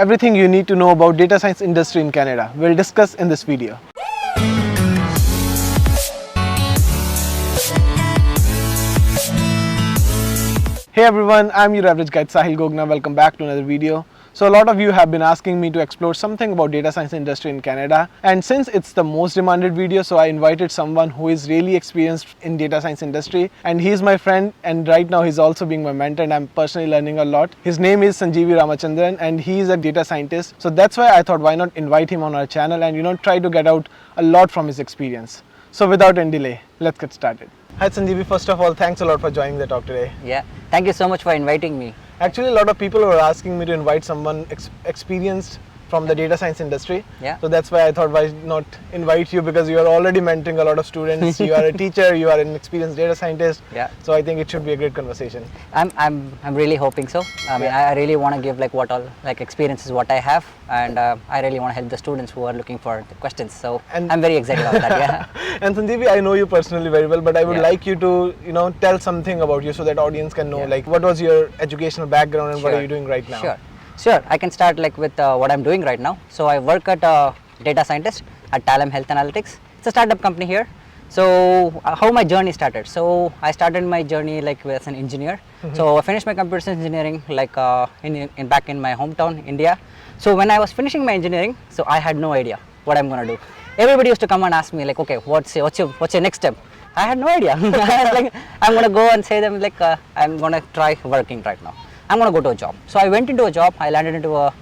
everything you need to know about data science industry in Canada. We'll discuss in this video. Hey everyone, I'm your average guide Sahil Gogna. Welcome back to another video. So a lot of you have been asking me to explore something about data science industry in Canada, and since it's the most demanded video, so I invited someone who is really experienced in data science industry, and he's my friend, and right now he's also being my mentor and I'm personally learning a lot. His name is Sanjeevi Ramachandran and he's a data scientist. So that's why I thought why not invite him on our channel and try to get out a lot from his experience. So without any delay, let's get started. Hi Sanjeevi, first of all, thanks a lot for joining the talk today. Yeah, thank you so much for inviting me. Actually, a lot of people were asking me to invite someone experienced from the data science industry. Yeah. So that's why I thought why not invite you, because you are already mentoring a lot of students. You are a teacher, you are an experienced data scientist. Yeah. So I think it should be a great conversation. I'm really hoping so. I mean, I really want to give what all experiences what I have, and I really want to help the students who are looking for the questions. So I'm very excited about that. Yeah. And Sanjeevi, I know you personally very well, but I would like you to tell something about you so that audience can know what was your educational background and what are you doing right now. Sure. I can start with what I'm doing right now. So I work at data scientist at Talem Health Analytics. It's a startup company here. So how my journey started? So I started my journey as an engineer. So I finished my computer science engineering back in my hometown, India. So when I was finishing my engineering, so I had no idea what I'm gonna do. Everybody used to come and ask me okay, what's your next step? I had no idea. I was I'm gonna go and say them I'm gonna try working right now. I'm going to go to a job. So I went into a job. I landed into a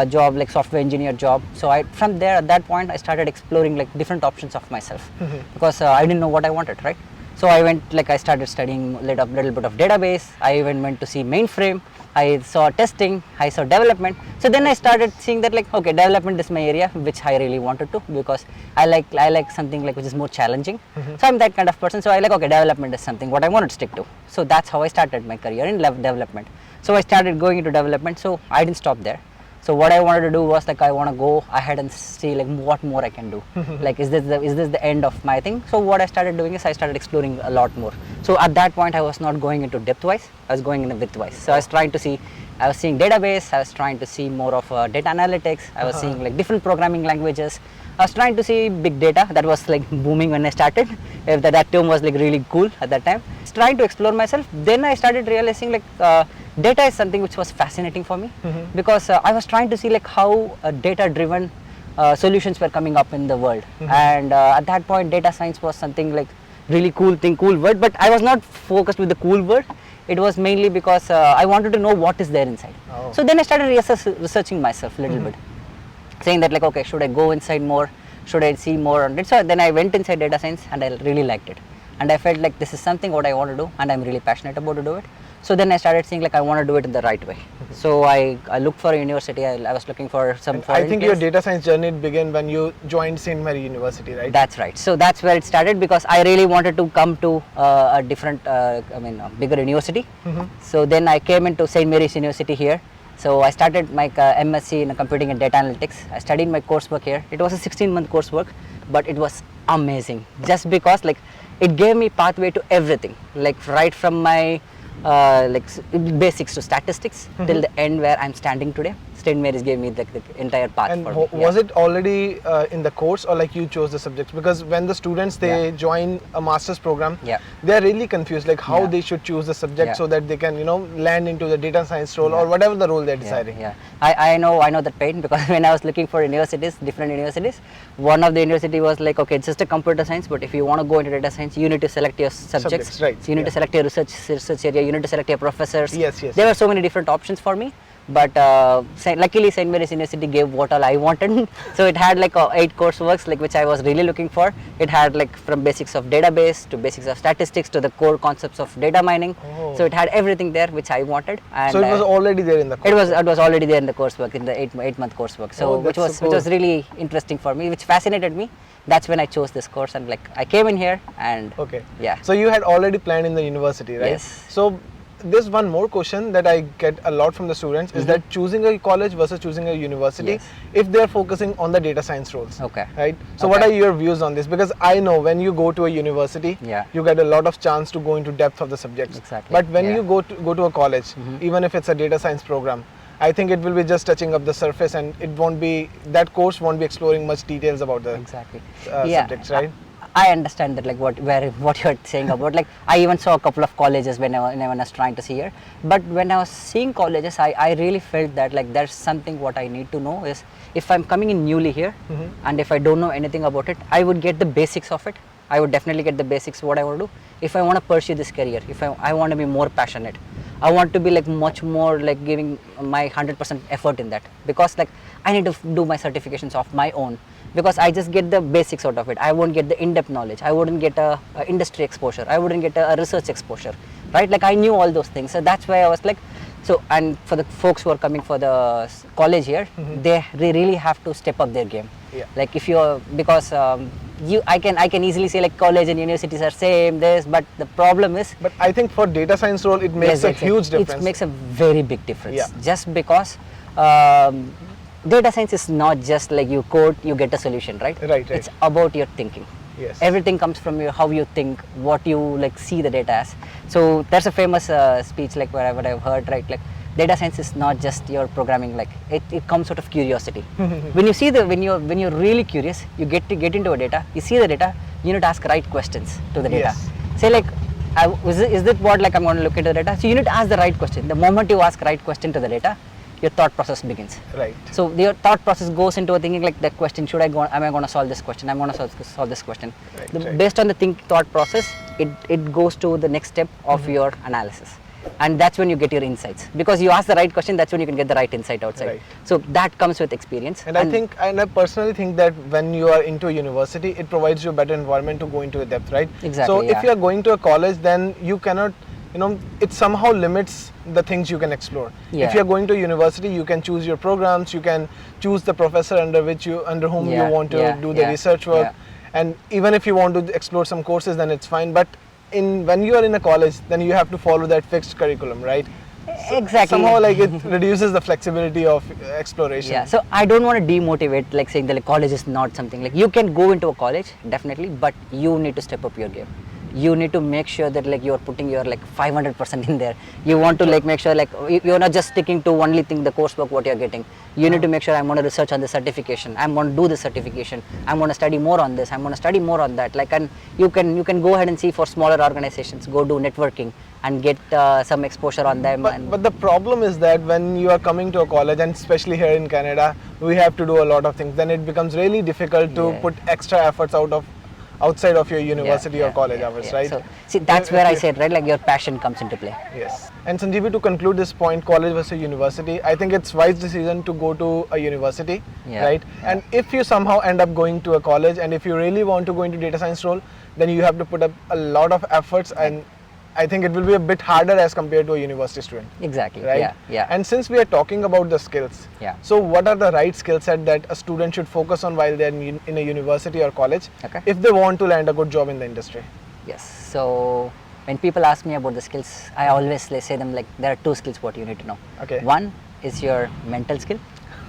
job software engineer job. So from there, at that point, I started exploring different options of myself because I didn't know what I wanted, right? So I went I started studying a little bit of database. I even went to see mainframe. I saw testing. I saw development. So then I started seeing that okay, development is my area, which I really wanted to, because I like something which is more challenging. So I'm that kind of person. So I okay, development is something what I wanted to stick to. So that's how I started my career in development. So I started going into development. So I didn't stop there. So what I wanted to do was I want to go ahead and see what more I can do. Is this the end of my thing? So what I started doing is I started exploring a lot more. So at that point I was not going into depth wise, I was going into width wise. So I was seeing database, I was trying to see more of data analytics, I was seeing different programming languages. I was trying to see big data. That was booming when I started. That term was really cool at that time. I was trying to explore myself. Then I started realizing data is something which was fascinating for me, because I was trying to see how data driven solutions were coming up in the world. And at that point data science was something really cool word, but I was not focused with the cool word. It was mainly because I wanted to know what is there inside. So then I started researching myself a little bit, saying that okay, should I go inside more, should I see more on it? So then I went inside data science and I really liked it, and I felt this is something what I want to do and I'm really passionate about to do it. So then I started seeing I want to do it in the right way. So I looked for a university. I was looking for some foreign I think your data science journey began when you joined St. Mary University, right? That's right. So that's where it started, because I really wanted to come to a different, bigger university. So then I came into St. Mary's University here. So I started my MSc in computing and data analytics. I studied my coursework here. It was a 16-month coursework, but it was amazing just because it gave me pathway to everything, right from my basics to statistics till the end where I'm standing today. St. Mary's gave me the entire path. And for me. Was it already in the course, or you chose the subjects? Because when the students join a master's program, they are really confused how they should choose the subject so that they can land into the data science role or whatever the role they're deciding. I know that pain, because when I was looking for different universities, one of the university was okay, it's just a computer science, but if you want to go into data science, you need to select your subjects, right? So you need to select your research area, you need to select your professors. Yes. There were so many different options for me. But luckily St. Mary's University gave what all I wanted. So it had 8 courseworks which I was really looking for. It had from basics of database to basics of statistics to the core concepts of data mining. So it had everything there which I wanted. And so it was already there in the coursework? It was already there in the coursework, in the 8-month coursework. So which was really interesting for me, which fascinated me. That's when I chose this course, and I came in here and So you had already planned in the university, right? Yes. So there's one more question that I get a lot from the students is that choosing a college versus choosing a university, if they're focusing on the data science roles. Okay. Right. So what are your views on this? Because I know when you go to a university, you get a lot of chance to go into depth of the subjects. Exactly. But when you go to a college, even if it's a data science program, I think it will be just touching up the surface, and it won't be, that course won't be exploring much details about the Exactly. subjects, right? I understand that, like what you're saying about. Like I even saw a couple of colleges when I was trying to see here. But when I was seeing colleges, I really felt that like there's something what I need to know is if I'm coming in newly here, and if I don't know anything about it, I would get the basics of it. I would definitely get the basics what I want to do. If I want to pursue this career, if I want to be more passionate, I want to be like much more like giving my 100% effort in that, because like I need to do my certifications of my own, because I just get the basics out of it. I won't get the in-depth knowledge. I wouldn't get a industry exposure. I wouldn't get a research exposure, right? Like I knew all those things. So that's why I was like, so, and for the folks who are coming for the college here, they really have to step up their game. Yeah. Like if you're, because I can easily say like college and universities are same this, but the problem is, But I think for data science role, it makes yes, a exactly. huge difference. It makes a very big difference. Yeah. Just because data science is not just like you code, you get a solution, right? Right. It's about your thinking. Yes. Everything comes from your how you think, what you like see the data as. So there's a famous speech like what I've heard, right? Like data science is not just your programming. Like it comes out of curiosity. When you see when you're really curious, you get into a data. You see the data, you need to ask right questions to the data. Yes. Say like, is it what like I'm going to look into the data? So you need to ask the right question. The moment you ask right question to the data, your thought process begins. Right. So your thought process goes into a thinking like the question, am I going to solve this question? I'm going to solve this question. Right. Based on the thought process, it goes to the next step of your analysis. And that's when you get your insights. Because you ask the right question, that's when you can get the right insight outside. Right. So that comes with experience. And I personally think that when you are into a university, it provides you a better environment to go into a depth, right? Exactly, So yeah. if you are going to a college, then you cannot, it somehow limits the things you can explore. Yeah. If you are going to a university, you can choose your programs, you can choose the professor under whom you want to do the research work. Yeah. And even if you want to explore some courses, then it's fine. But when you are in a college, then you have to follow that fixed curriculum, right? So Exactly. somehow like it reduces the flexibility of exploration. Yeah, so I don't want to demotivate like saying that like college is not something. Like you can go into a college definitely, but you need to step up your game. You need to make sure that like you're putting your like 500% in there. You want to like make sure like you're not just sticking to only thing the coursework what you're getting. You need to make sure I'm going to research on the certification. I'm going to do the certification. I'm going to study more on this. I'm going to study more on that. Like, and you can go ahead and see for smaller organizations, go do networking and get some exposure on them. But the problem is that when you are coming to a college, and especially here in Canada, we have to do a lot of things. Then it becomes really difficult to put extra efforts outside of your university or college hours, right? So see, that's where I said, right, like your passion comes into play. Yes. And Sanjeevi, to conclude this point, college versus university, I think it's wise decision to go to a university, right? And if you somehow end up going to a college, and if you really want to go into data science role, then you have to put up a lot of efforts, and I think it will be a bit harder as compared to a university student. Exactly. Right? Yeah. And since we are talking about the skills, so what are the right skill set that a student should focus on while they're in a university or college if they want to land a good job in the industry? Yes. So when people ask me about the skills, I always say them like there are two skills what you need to know. Okay. One is your mental skill.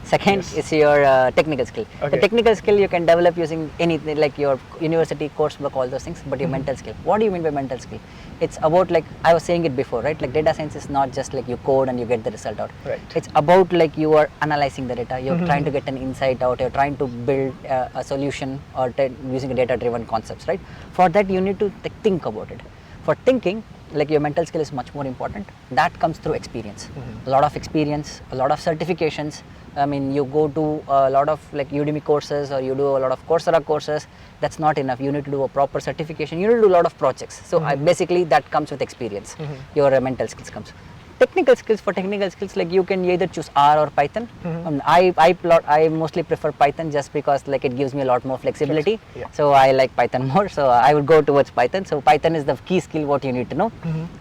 Second is your technical skill. Okay. The technical skill you can develop using anything like your university coursework, all those things, but your mental skill. What do you mean by mental skill? It's about like, I was saying it before, right? Like data science is not just like you code and you get the result out. Right. It's about like you are analyzing the data, you're trying to get an insight out, you're trying to build a solution or using a data-driven concepts, right? For that you need to think about it. For thinking, like your mental skill is much more important. That comes through experience. A lot of experience, a lot of certifications. I mean, you go to a lot of like Udemy courses or you do a lot of Coursera courses. That's not enough. You need to do a proper certification. You need to do a lot of projects. So basically that comes with experience. Your mental skills comes. Technical skills, for technical skills, like you can either choose R or Python. I mostly prefer Python just because like it gives me a lot more flexibility. So I like Python more. So I would go towards Python. So Python is the key skill what you need to know.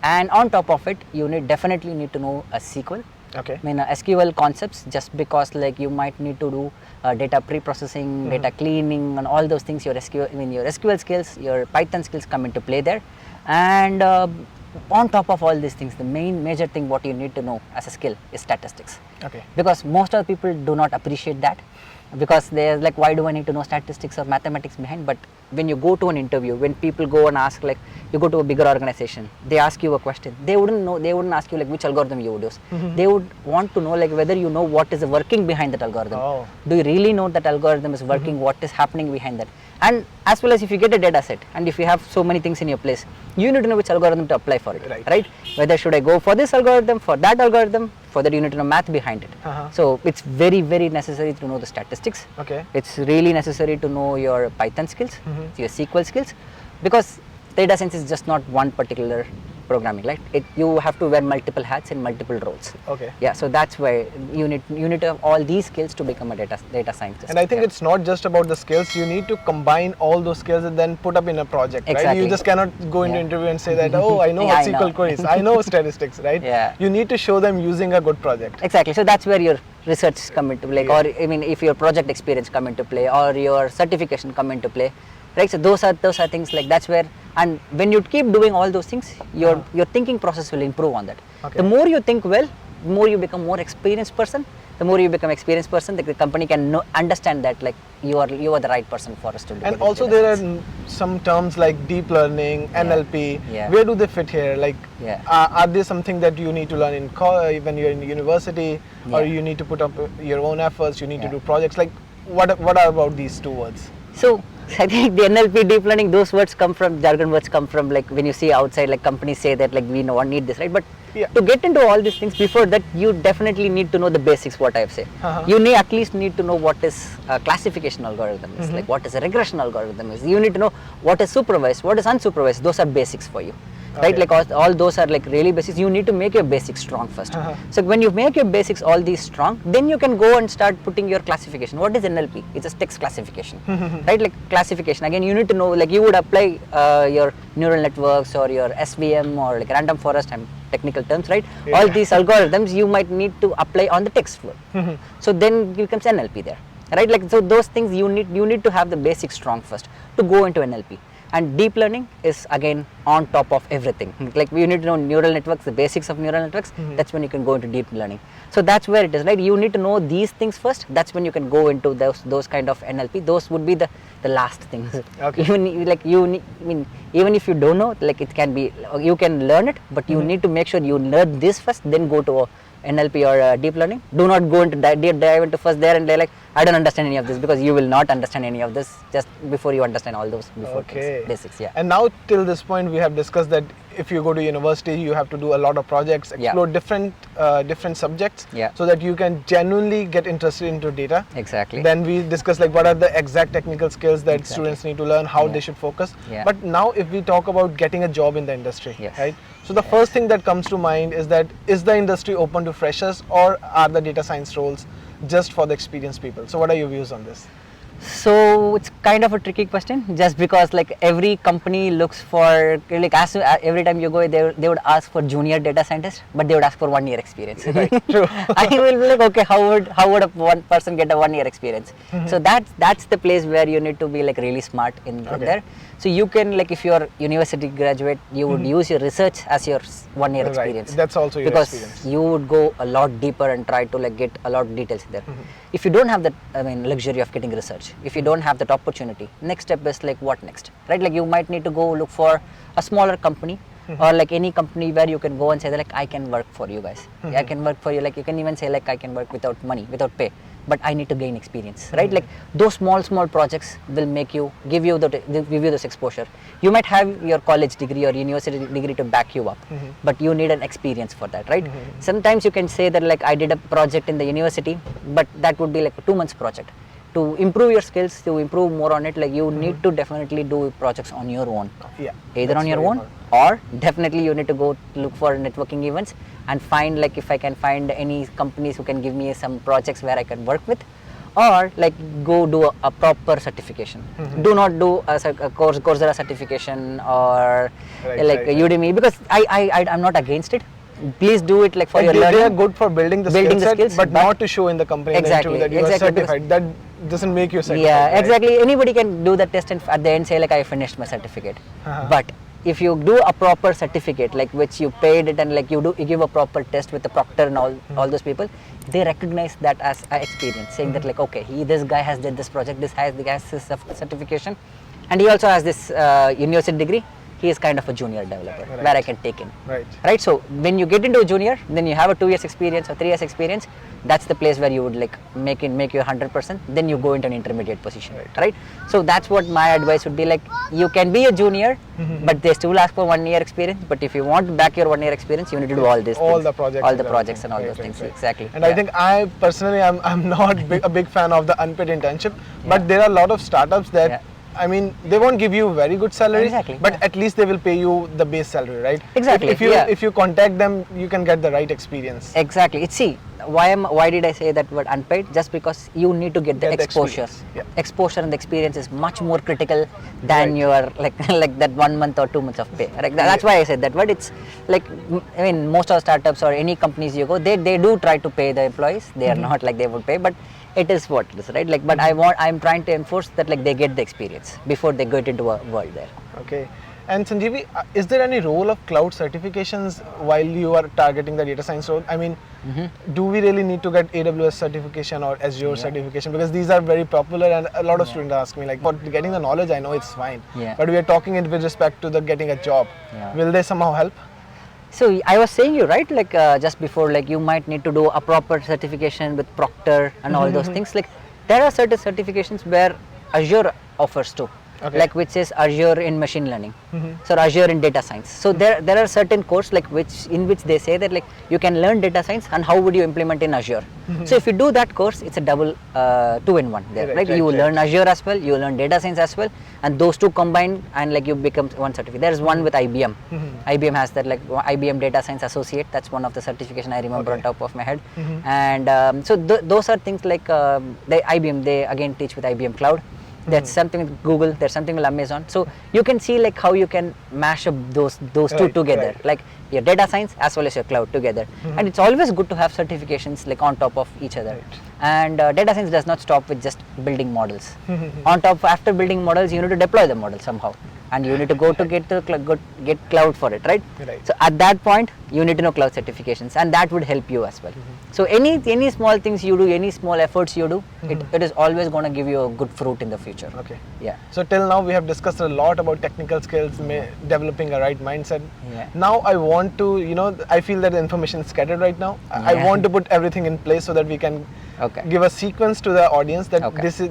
And on top of it, you definitely need to know a SQL. Okay. I mean SQL concepts, just because like you might need to do data pre-processing, data cleaning, and all those things. Your SQL skills, your Python skills come into play there. And on top of all these things, the major thing what you need to know as a skill is statistics. Okay. Because most of the people do not appreciate that. because they're like, why do I need to know statistics or mathematics behind? But when you go to an interview, when people go and ask, like you go to a bigger organization, they ask you a question, they wouldn't ask you like which algorithm you would use. They would want to know like whether you know what is the working behind that algorithm. Oh. Do you really know that algorithm is working? What is happening behind that? And as well as if you get a data set and if you have so many things in your place, you need to know which algorithm to apply for it, right? Whether should I go for this algorithm, for that algorithm, for that you need to know math behind it. So it's very, very necessary to know the statistics. Okay. It's really necessary to know your Python skills, your SQL skills, because data science is just not one particular programming, right? You have to wear multiple hats in multiple roles. Okay. Yeah, so that's why you need to have all these skills to become a data scientist. And I think it's not just about the skills. You need to combine all those skills and then put up in a project, right? Exactly. You just cannot go into interview and say that, oh, I know what SQL queries, I know statistics, right? Yeah. You need to show them using a good project. Exactly. So that's where your research come into play, or I mean, if your project experience come into play, or your certification come into play, right? So those are things like that's where. And when you keep doing all those things, your thinking process will improve on that. Okay. The more you think well, the more you become more experienced person. The more you become experienced person, the company can understand that like you are the right person for us to do. And also there are some terms like deep learning, NLP. Yeah. Where do they fit here? Like, Yeah. Are they something that you need to learn in when you're in university, or Yeah. you need to put up your own efforts? You need to Yeah. do projects. Like, what are about these two words? So I think the NLP, deep learning, those words come from, jargon words come from like when you see outside, like companies say that like we need this, right? But Yeah. to get into all these things, before that you definitely need to know the basics, what I've said. You at least need to know what is a classification algorithm is, like what is a regression algorithm is. You need to know what is supervised, what is unsupervised. Those are basics for you. Right, Okay. like all those are like really basics. You need to make your basics strong first. So when you make your basics all these strong, then you can go and start putting your classification. What is NLP? It's a text classification, right? Like classification. Again, you need to know, like you would apply your neural networks or your SVM or like random forest and technical terms, right? Yeah. All these algorithms you might need to apply on the text flow. So then it becomes NLP there, right? Like so those things you need to have the basics strong first to go into NLP. And deep learning is again on top of everything. Like you need to know neural networks, the basics of neural networks. That's when you can go into deep learning. So that's where it is, right? You need to know these things first. That's when you can go into those kind of NLP. Those would be the last things. Okay. Even like even if you don't know, like it can be, you can learn it, but you need to make sure you learn this first, then go to NLP or deep learning. Do not go into dive into first there and they're like, I don't understand any of this, because you will not understand any of this just before you understand all those things, basics. Yeah. And now till this point we have discussed that if you go to university you have to do a lot of projects, explore different subjects, so that you can genuinely get interested into data. Exactly. Then we discuss like what are the exact technical skills that students need to learn, how they should focus. But now if we talk about getting a job in the industry, right? So the first thing that comes to mind is that, is the industry open to freshers, or are the data science roles just for the experienced people? So what are your views on this? So it's kind of a tricky question, just because like every company looks for, like every time you go they would ask for junior data scientist, but they would ask for 1 year experience. Right, true. I will be like, okay, how would one person get a 1 year experience? So that's the place where you need to be like really smart in there. So you can, like if you're university graduate, you would use your research as your 1 year experience. That's also your because experience. you would go a lot deeper and try to like get a lot of details there. If you don't have that, luxury of getting research, if you don't have that opportunity, next step is like what next, right? Like you might need to go look for a smaller company, or like any company where you can go and say that like I can work for you guys. I can work for you. Like you can even say like I can work without money, without pay, but I need to gain experience, right? Like those small projects will give you this exposure. You might have your college degree or university degree to back you up, but you need an experience for that, right? Sometimes you can say that like I did a project in the university, but that would be like a 2 months project. To improve your skills, to improve more on it, like you need to definitely do projects on your own. Either on your own, or definitely you need to go look for networking events and find, like if I can find any companies who can give me some projects where I can work with, or like go do a proper certification. Do not do a Coursera certification or Udemy, because I'm not against it. Please do it like for your learning. They are good for building the skills, but not to show in the company exactly, that you are certified. That doesn't make you certified. Yeah, right? exactly. Anybody can do the test and at the end say like I finished my certificate. But if you do a proper certificate, like which you paid it, and like you give a proper test with the proctor and all those people, they recognize that as an experience, saying that like, okay, this guy has did this project, the guy has this certification, and he also has this university degree. He is kind of a junior developer, right, where I can take him. Right. So when you get into a junior, then you have a 2 years experience or 3 years experience. That's the place where you would like make you 100%. Then you go into an intermediate position, right? So that's what my advice would be. Like, you can be a junior, but they still ask for 1 year experience. But if you want back your 1 year experience, you need to do all this, all the projects and all those things. Exactly. And I think I personally, I'm not a big fan of the unpaid internship, but there are a lot of startups that. I mean, they won't give you very good salary, but at least they will pay you the base salary, right? Exactly. If you contact them, you can get the right experience. Exactly. See, why did I say that word unpaid? Just because you need to get the exposure. Exposure and the experience is much more critical than your like that 1 month or 2 months of pay. Right? That's why I said that word. It's like, I mean, most of the startups or any companies you go, they do try to pay the employees. They are not like they would pay, but it is what it is, right? Like, but I'm trying to enforce that like they get the experience before they get into a world there. Okay. And Sanjeevi, is there any role of cloud certifications while you are targeting the data science role? I mean, do we really need to get AWS certification or Azure certification? Because these are very popular, and a lot of students ask me like, for getting the knowledge, I know it's fine. But we are talking it with respect to the getting a job. Will they somehow help? So I was saying you right, like just before, like you might need to do a proper certification with Proctor and all those things. Like there are certain certifications where Azure offers too, like which is Azure in machine learning, so Azure in data science. So there are certain courses like in which they say that like you can learn data science and how would you implement in Azure. So if you do that course, it's a double 2-in-1 there, right? You learn Azure as well, you learn data science as well, and those two combine and like you become one certificate. There is one with IBM. IBM has that, like IBM Data Science Associate. That's one of the certification I remember on top of my head. And so those are things like IBM. They again teach with IBM Cloud. There's something with Google, there's something with Amazon. So you can see like how you can mash up those two together, like your data science as well as your cloud together. And it's always good to have certifications like on top of each other. And data science does not stop with just building models. On top, after building models, you need to deploy the model somehow, and you need to go to get cloud for it, right? So at that point, you need to know cloud certifications, and that would help you as well. So any small things you do, any small efforts you do, it is always going to give you a good fruit in the future. Okay. Yeah. So till now we have discussed a lot about technical skills, developing a right mindset. Now I want to, I feel that the information is scattered right now. I want to put everything in place so that we can give a sequence to the audience that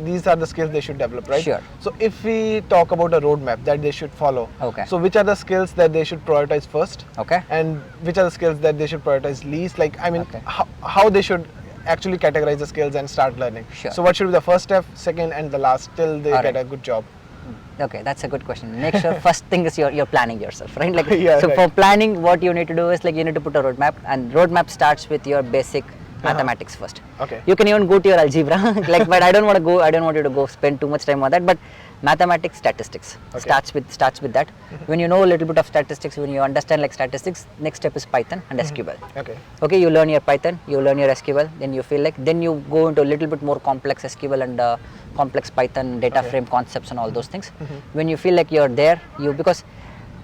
these are the skills they should develop, right? Sure. So if we talk about a roadmap that they should follow, so which are the skills that they should prioritize first? And which are the skills that they should prioritize least? Like, I mean, how they should actually categorize the skills and start learning. So what should be the first step, second, and the last till they get a good job? Okay, that's a good question. Make sure first thing is you're planning yourself, right? Like for planning, what you need to do is like you need to put a roadmap, and roadmap starts with your basic mathematics first. You can even go to your algebra, like, but I don't want you to go spend too much time on that. But mathematics, statistics starts with that. When you know a little bit of statistics, when you understand like statistics, next step is Python and SQL. Okay, you learn your Python, you learn your SQL, then you feel like, then you go into a little bit more complex SQL and complex Python data frame concepts and all those things. When you feel like you're there, because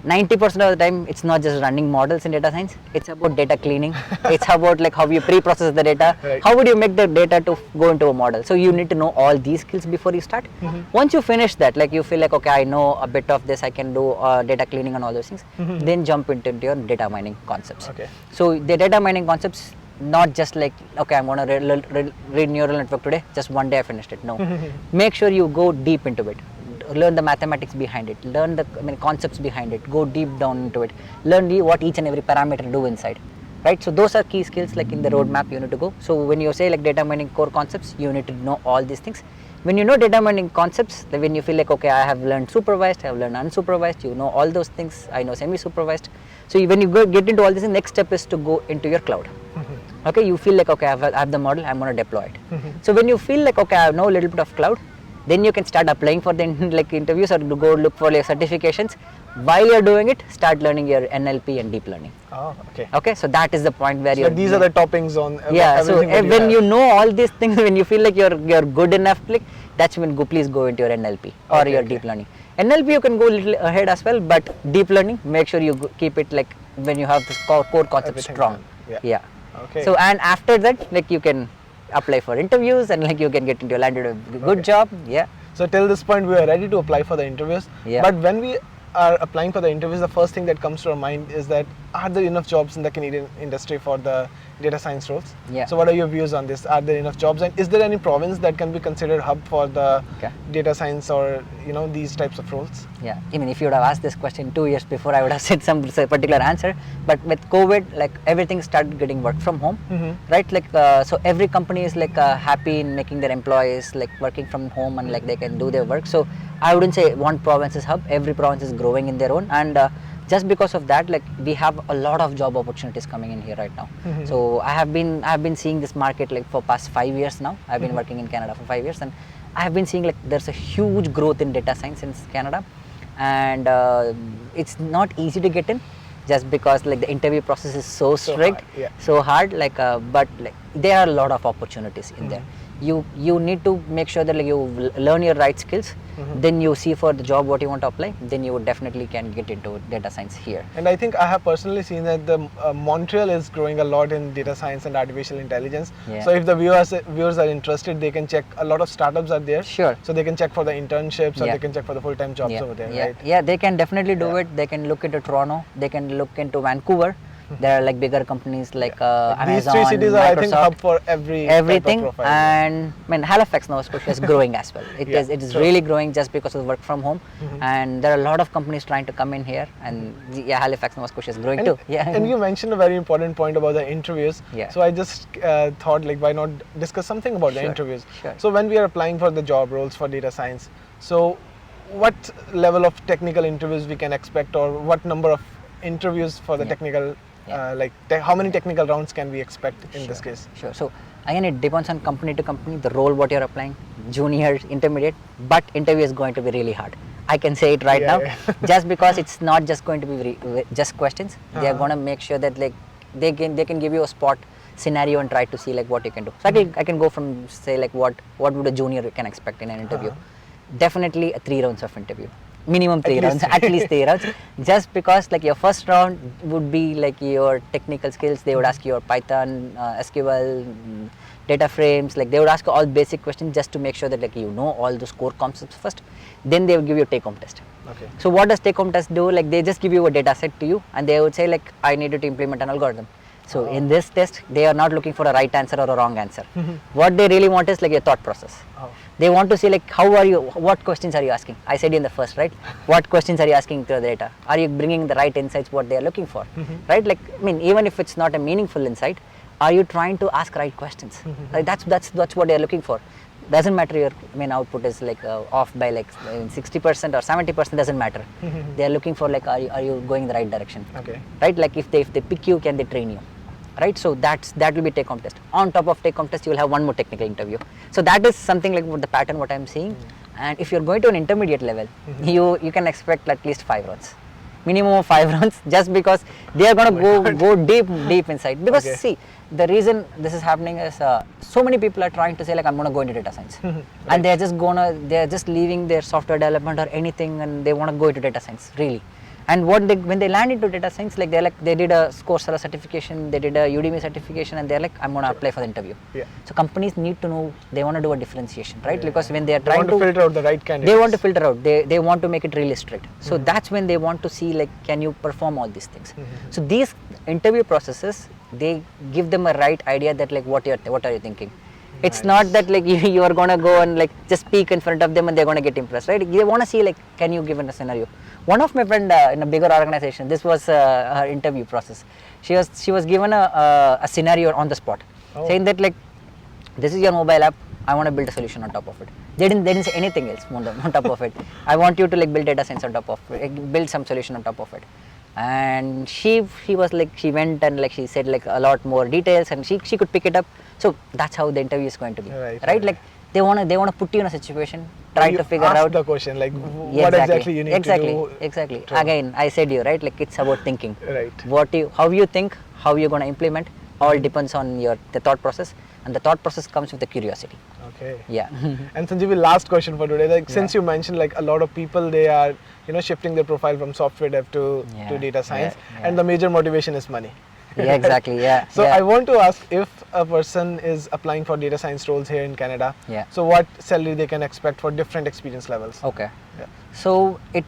90% of the time it's not just running models in data science, it's about data cleaning. It's about like how you pre-process the data, how would you make the data to go into a model. So you need to know all these skills before you start. Once you finish that, like you feel like, okay, I know a bit of this, I can do data cleaning and all those things, then jump into your data mining concepts. So the data mining concepts, not just like, okay, I'm going to read neural network today, just one day I finished it. No, make sure you go deep into it. Learn the mathematics behind it, learn the concepts behind it, go deep down into it, learn what each and every parameter do inside, right? So those are key skills like in the roadmap you need to go. So when you say like data mining core concepts, you need to know all these things. When you know data mining concepts, then when you feel like, okay, I have learned supervised, I have learned unsupervised, you know all those things, I know semi-supervised. So when you get into all this, the next step is to go into your cloud. Okay, you feel like, okay, I have the model, I'm going to deploy it. So when you feel like, okay, I know a little bit of cloud, then you can start applying for the interviews or go look for your certifications. while you're doing it, start learning your NLP and deep learning. Oh, okay. Okay, so that is the point where So you're. these are the toppings on Yeah, so everything that you when have. you know all these things, when you feel like you're good enough, like that's when please go into your NLP or Okay, your okay. deep learning. NLP you can go a little ahead as well, but deep learning, make sure you keep it like when you have this core concept Everything strong. done. Yeah. Okay. So and after that, like you can apply for interviews and like you can get into landed a good Okay. job. Yeah. So till this point, we are ready to apply for the interviews. Yeah. But when we are applying for the interviews, the first thing that comes to our mind is that are there enough jobs in the Canadian industry for the data science roles? Yeah. So what are your views on this? Are there enough jobs, and is there any province that can be considered hub for the Okay. data science or these types of roles? Yeah, I mean, if you would have asked this question 2 years before, I would have said some particular answer. But with COVID, like everything started getting work from home, right? Like, so every company is like happy in making their employees like working from home and like they can do their work. So I wouldn't say one province is hub. Every province is growing in their own, and just because of that, like we have a lot of job opportunities coming in here right now. So I have been seeing this market like for past 5 years now. I've been working in Canada for 5 years, and I have been seeing like there's a huge growth in data science in Canada, and it's not easy to get in just because like the interview process is so strict, hard, yeah. so hard. Like, but like there are a lot of opportunities in there. You need to make sure that like you learn your right skills, then you see for the job what you want to apply, then you definitely can get into data science here. And I think I have personally seen that the Montreal is growing a lot in data science and artificial intelligence. Yeah. So if the viewers are interested, they can check. A lot of startups are there. Sure. So they can check for the internships or Yeah. they can check for the full-time jobs over there, yeah, right? yeah, they can definitely do Yeah. it. They can look into Toronto, they can look into Vancouver. There are like bigger companies like These Amazon, three cities are, I think, Microsoft, hub for everything. type of profile. And I mean, Halifax, Nova Scotia is growing as well. It Yeah, is true. really growing just because of the work from home. And there are a lot of companies trying to come in here, and yeah, Halifax, Nova Scotia is growing And, too. Yeah. and you mentioned a very important point about the interviews. Yeah. So I just thought, like, why not discuss something about the Sure, interviews? sure. So when we are applying for the job roles for data science, so what level of technical interviews we can expect, or what number of interviews for the Yeah. technical, Yeah. how many technical rounds can we expect in this case? Sure. So again, it depends on company to company, the role what you're applying, junior, intermediate, but interview is going to be really hard. I can say it right Yeah, now, yeah. just because it's not just going to be just questions. They are Uh-huh. going to make sure that like they can give you a spot scenario and try to see like what you can do. So I can go from say like what would a junior can expect in an interview. Definitely 3 rounds of interview. Minimum 3 rounds, at least 3 rounds. Just because like your first round would be like your technical skills. They would ask you your Python, SQL, data frames. Like they would ask you all basic questions just to make sure that like you know all those core concepts first. Then they will give you a take-home test. Okay. So what does take-home test do? Like they just give you a data set to you, and they would say like I needed to implement an algorithm. So in this test, they are not looking for a right answer or a wrong answer. What they really want is like your thought process. Oh. They want to see like how are you, what questions are you asking? I said in the first, right? What questions are you asking to the data? Are you bringing the right insights what they are looking for, right? Like I mean, even if it's not a meaningful insight, are you trying to ask right questions? Like that's what they are looking for. Doesn't matter your output is like off by like 60% or 70%, doesn't matter. They are looking for like are you going the right direction? Okay. Right? Like if they pick you, can they train you? Right, so that will be take-home test. On top of take-home test, you will have one more technical interview. So that is something like the pattern what I'm seeing. And if you're going to an intermediate level, you can expect at least 5 rounds, minimum of 5 rounds, just because they are going to go deep inside. Because Okay. see, the reason this is happening is so many people are trying to say like I'm going to go into data science, and they're just leaving their software development or anything, and they want to go into data science really. And when they land into data science, like they did a Coursera certification, they did a Udemy certification, and they're like, I'm going to apply for the interview. Yeah. So companies need to know, they want to do a differentiation, right? Yeah. Because when they are They trying want to filter out the right candidates. they want to filter out. They want to make it really strict. So that's when they want to see like, can you perform all these things? So these interview processes, they give them a right idea that like what are you thinking? It's not that like you are gonna go and like just speak in front of them and they're gonna get impressed, right? They want to see like, can you give a scenario? One of my friend in a bigger organization, this was her interview process. She was given a scenario on the spot, saying that like, this is your mobile app. I want to build a solution on top of it. They didn't say anything else on top of it. I want you to like build data science on top of it, build some solution on top of it. And she was like, she went and like she said like a lot more details, and she could pick it up. So that's how the interview is going to be, Right. right? Like they wanna put you in a situation, try You to figure ask out the question like Yeah, what exactly you need exactly, to do. Exactly. to- Again, I said you right. Like it's about thinking. Right. How you think, how you're gonna implement, all depends on the thought process, and the thought process comes with the curiosity. Okay. Yeah. And Sanjeevi, last question for today. Like since Yeah. you mentioned like a lot of people they are shifting their profile from software dev to Yeah, data science, yeah. and the major motivation is money. Yeah, exactly. Yeah. So yeah. I want to ask if a person is applying for data science roles here in Canada. Yeah. So what salary they can expect for different experience levels? Okay. Yeah. So it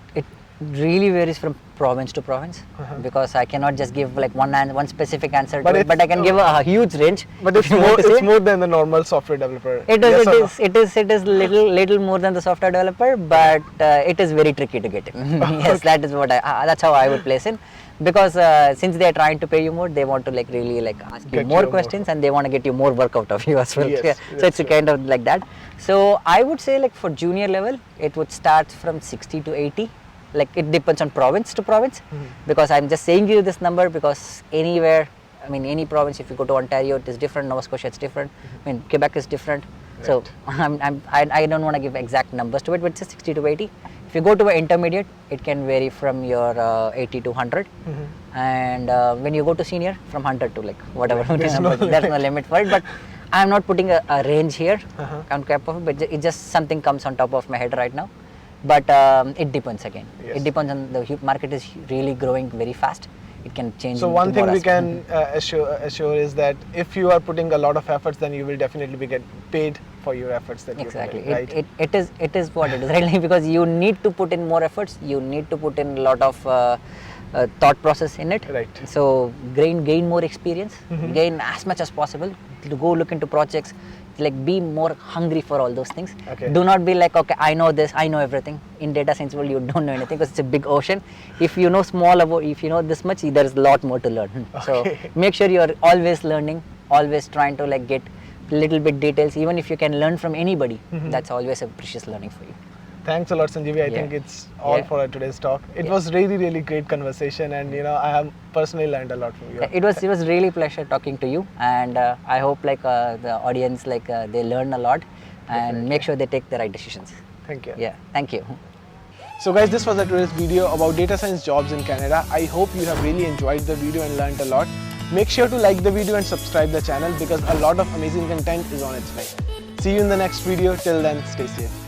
really varies from province to province because I cannot just give like one specific answer But to it, it's- but I can give a huge range. But if it's you want more, to say. it's more than the normal software developer. It is, Yes or no? it is little more than the software developer, but it is very tricky to get in. Yes, that is what that's how I would place in, because since they are trying to pay you more, they want to like really like ask you Get more you more. questions, and they want to get you more work out of you as well. Yes, Yeah. So that's it's a kind of like that. So I would say like for junior level, it would start from 60 to 80. Like it depends on province to province, because I'm just saying you this number because anywhere, I mean any province, if you go to Ontario it is different, Nova Scotia it's different, I mean Quebec is different. So I don't want to give exact numbers to it, but it's just 60 to 80. If you go to an intermediate, it can vary from your 80 to 100, and when you go to senior, from 100 to like whatever. There's no There's no limit for it, but I'm not putting a range here on cap of it, but it just something comes on top of my head right now. But it depends again. Yes. It depends on the market is really growing very fast. It can change. So one thing tomorrow. we can assure is that if you are putting a lot of efforts, then you will definitely be get paid for your efforts that Exactly. you put in, right? It is what it is, right? Like, because you need to put in more efforts. You need to put in a lot of thought process in it. Right. So gain more experience, gain as much as possible. To go look into projects, like be more hungry for all those things. Okay. Do not be like, okay, I know this, I know everything. In data science world, you don't know anything because it's a big ocean. If you know if you know this much, there is a lot more to learn. So Okay. make sure you are always learning, always trying to like get little bit details. Even if you can learn from anybody, that's always a precious learning for you. Thanks a lot, Sanjeevi. I Yeah. think it's all Yeah. for today's talk. It Yeah. was really great conversation, and I have personally learned a lot from you. It was really pleasure talking to you, and I hope like the audience like they learn a lot and make sure they take the right decisions. Thank you. Yeah, thank you. So guys, this was today's video about data science jobs in Canada. I hope you have really enjoyed the video and learned a lot. Make sure to like the video and subscribe the channel because a lot of amazing content is on its way. See you in the next video. Till then, stay safe.